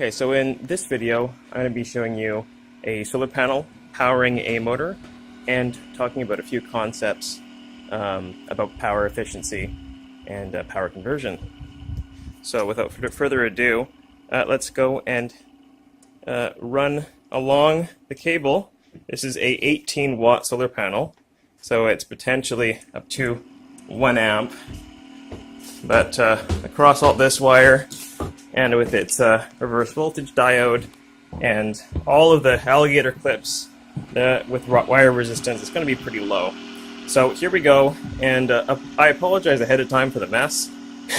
Okay, so in this video, I'm going to be showing you a solar panel powering a motor and talking about a few concepts about power efficiency and power conversion. So without further ado, let's go and run along the cable. This is a 18-watt solar panel, so it's potentially up to 1 amp. But across all this wire, and with its reverse voltage diode and all of the alligator clips with wire resistance, it's going to be pretty low. So here we go, and I apologize ahead of time for the mess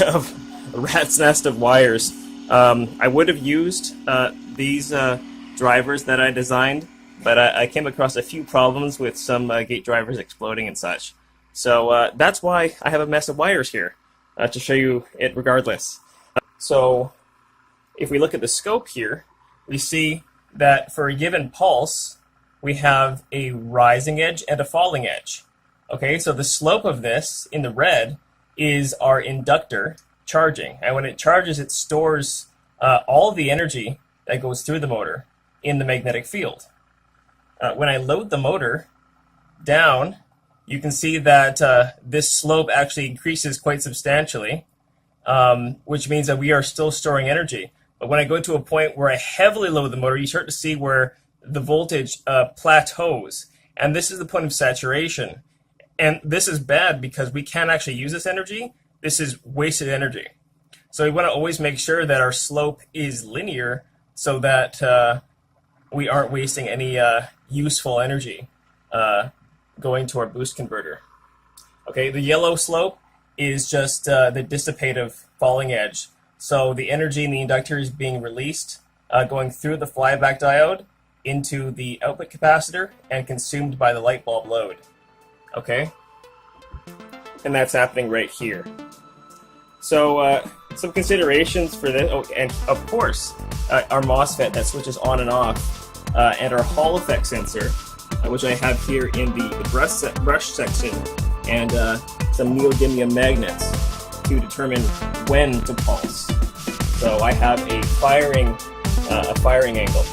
of a rat's nest of wires. I would have used these drivers that I designed, but I came across a few problems with some gate drivers exploding and such. So that's why I have a mess of wires here, to show you it regardless. So if we look at the scope here, we see that for a given pulse, we have a rising edge and a falling edge. Okay, so the slope of this in the red is our inductor charging. And when it charges, it stores all the energy that goes through the motor in the magnetic field. When I load the motor down, you can see that this slope actually increases quite substantially, which means that we are still storing energy. But when I go to a point where I heavily load the motor, you start to see where the voltage plateaus. And this is the point of saturation. And this is bad because we can't actually use this energy. This is wasted energy. So we want to always make sure that our slope is linear so that we aren't wasting any useful energy going to our boost converter. Okay, the yellow slope is just the dissipative falling edge. So the energy in the inductor is being released, going through the flyback diode into the output capacitor and consumed by the light bulb load. Okay? And that's happening right here. So some considerations for this, and of course, our MOSFET that switches on and off, and our Hall effect sensor, which I have here in the brush section, and some neodymium magnets to determine when to pulse. So I have a firing angle.